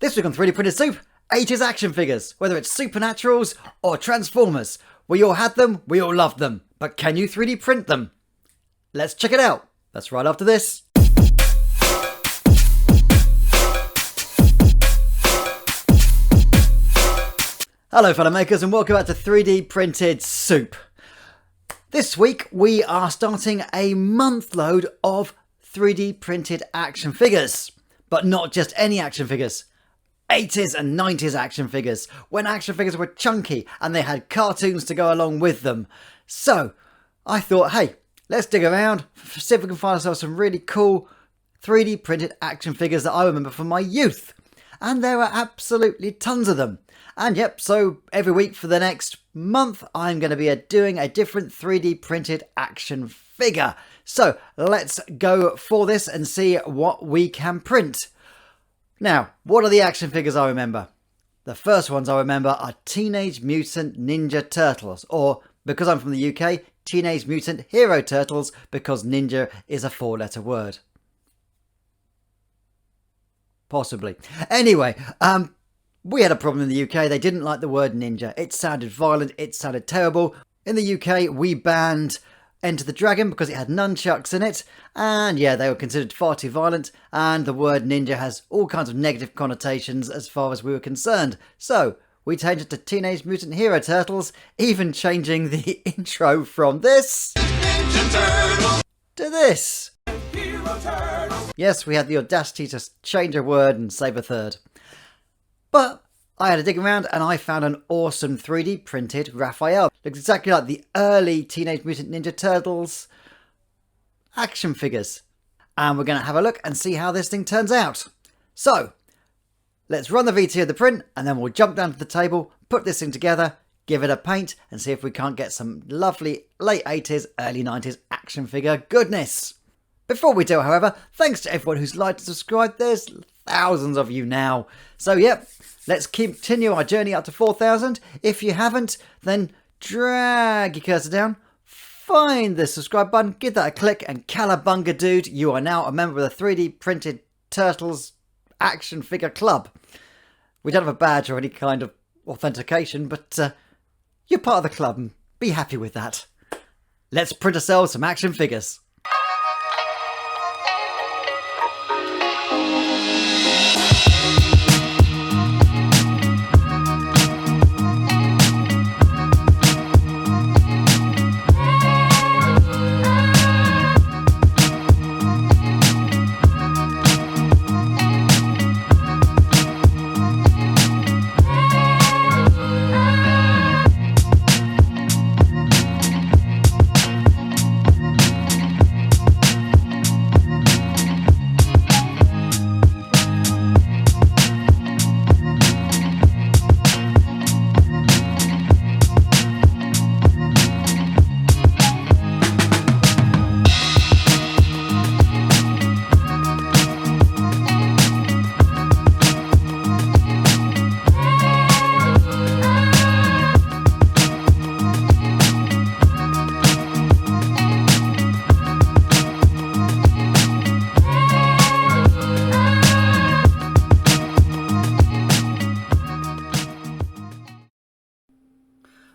This week on 3D Printed Soup, 80's action figures. Whether it's Supernaturals or Transformers, we all had them, we all loved them. But can you 3D print them? Let's check it out. That's right after this. Hello fellow makers and welcome back to 3D Printed Soup. This week we are starting a month load of 3D printed action figures. But not just any action figures. 80s and 90s action figures, when action figures were chunky and they had cartoons to go along with them. So I thought, hey, let's dig around, see if we can find ourselves some really cool 3D printed action figures that I remember from my youth. And there are absolutely tons of them. And yep, so every week for the next month, I'm going to be doing a different 3D printed action figure. So let's go for this and see what we can print. Now, what are the action figures I remember? The first ones I remember are Teenage Mutant Ninja Turtles, or, because I'm from the UK, Teenage Mutant Hero Turtles, because ninja is a 4-letter word. Possibly. Anyway, we had a problem in the UK. They didn't like the word ninja. It sounded violent. It sounded terrible. In the UK, we banned Enter the Dragon because it had nunchucks in it. And yeah, they were considered far too violent. And the word ninja has all kinds of negative connotations as far as we were concerned. So we changed it to Teenage Mutant Hero Turtles, even changing the intro from this to this. Yes, we had the audacity to change a word and save a third. But I had a dig around and I found an awesome 3D printed RAPHAEL. Looks exactly like the early Teenage Mutant Ninja Turtles action figures. And we're going to have a look and see how this thing turns out. So, let's run the VT of the print and then we'll jump down to the table, put this thing together, give it a paint and see if we can't get some lovely late 80s, early 90s action figure goodness. Before we do, however, thanks to everyone who's liked and subscribed. There's thousands of you now. So, yep, let's continue our journey up to 4,000. If you haven't, then drag your cursor down, find the subscribe button, give that a click, and calabunga dude, you are now a member of the 3D Printed Turtles Action Figure Club. We don't have a badge or any kind of authentication, but you're part of the club and be happy with that. Let's print ourselves some action figures.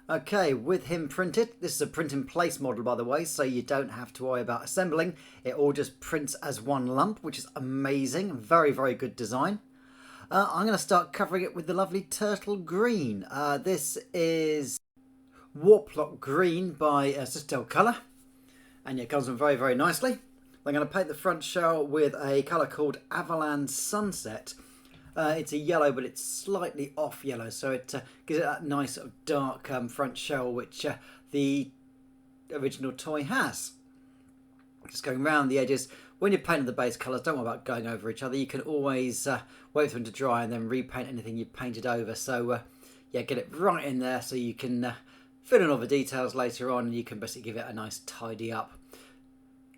Okay, with him printed, this is a print in place model by the way, so you don't have to worry about assembling. It all just prints as one lump, which is amazing. Very, very good design. I'm going to start covering it with the lovely turtle green. This is Warplock Green by Sistel Colour, and it comes on very, very nicely. I'm going to paint the front shell with a colour called Avalanche Sunset. It's a yellow, but it's slightly off yellow, so it gives it that nice sort of dark front shell which the original toy has. Just going around the edges. When you're painting the base colours, don't worry about going over each other. You can always wait for them to dry and then repaint anything you painted over. So yeah, get it right in there so you can fill in all the details later on and you can basically give it a nice tidy up.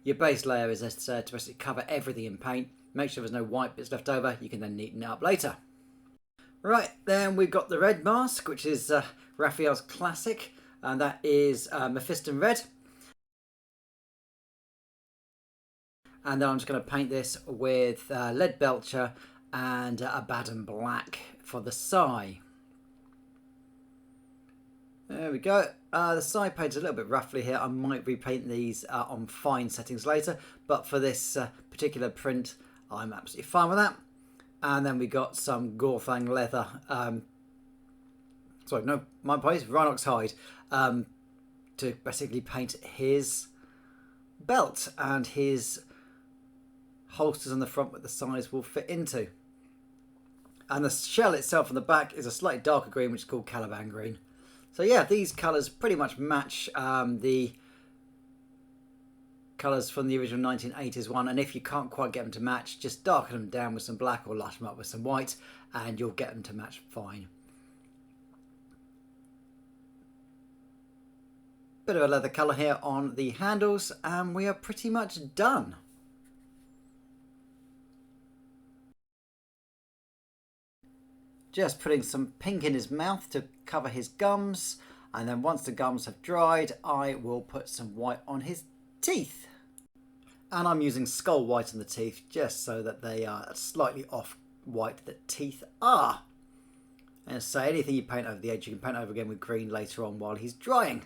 Your base layer is to basically cover everything in paint. Make sure there's no white bits left over. You can then neaten it up later. Right, then we've got the red mask, which is RAPHAEL's classic, and that is Mephiston Red. And then I'm just going to paint this with Lead Belcher and a Baden black for the Psy. There we go. The side paint's a little bit roughly here. I might repaint these on fine settings later, but for this particular print, I'm absolutely fine with that. And then we got some Gorthang leather. Sorry, no, my apologies, Rhinox hide. To basically paint his belt and his holsters on the front that the sides will fit into. And the shell itself on the back is a slightly darker green, which is called Caliban green. So yeah, these colours pretty much match the colours from the original 1980s one, and if you can't quite get them to match, just darken them down with some black or lighten them up with some white and you'll get them to match fine. Bit of a leather colour here on the handles and we are pretty much done. Just putting some pink in his mouth to cover his gums, and then once the gums have dried I will put some white on his teeth. And I'm using skull white on the teeth just so that they are slightly off white the teeth are. And so anything you paint over the edge you can paint over again with green later on while he's drying.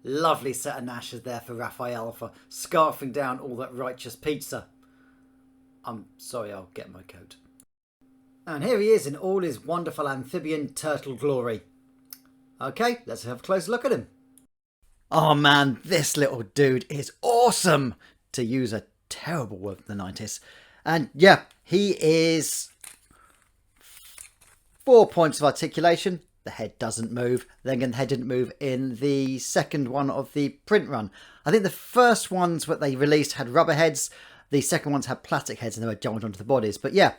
Lovely set of gnashes there for Raphael for scarfing down all that righteous pizza. I'm sorry, I'll get my coat. And here he is in all his wonderful amphibian turtle glory. Okay, let's have a close look at him. Oh man, this little dude is awesome, to use a terrible word from the 90s. And yeah, he is 4 points of articulation. The head doesn't move. Then again, the head didn't move in the second one of the print run. I think the first ones that they released had rubber heads. The second ones had plastic heads and they were joined onto the bodies. But yeah,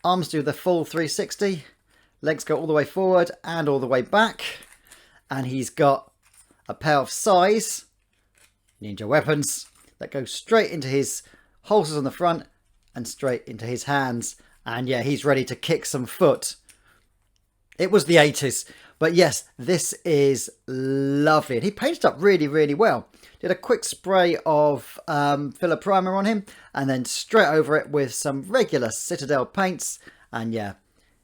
arms do the full 360. Legs go all the way forward and all the way back. And he's got a pair of sais, ninja weapons, that go straight into his holsters on the front and straight into his hands. And yeah, he's ready to kick some foot. It was the 80s. But yes, this is lovely. And he painted up really, really well. Did a quick spray of filler primer on him. And then straight over it with some regular Citadel paints. And yeah,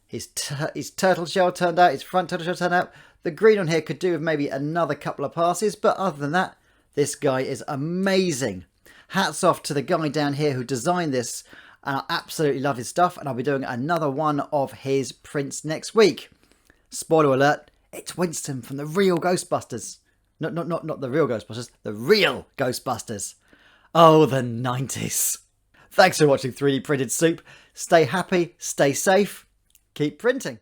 his turtle shell turned out. His front turtle shell turned out. The green on here could do with maybe another couple of passes. But other than that, this guy is amazing. Hats off to the guy down here who designed this. I absolutely love his stuff. And I'll be doing another one of his prints next week. Spoiler alert, it's Winston from the real Ghostbusters. Not the real Ghostbusters, the real Ghostbusters. Oh, the 90s. Thanks for watching 3D Printed Soup. Stay happy, stay safe, keep printing.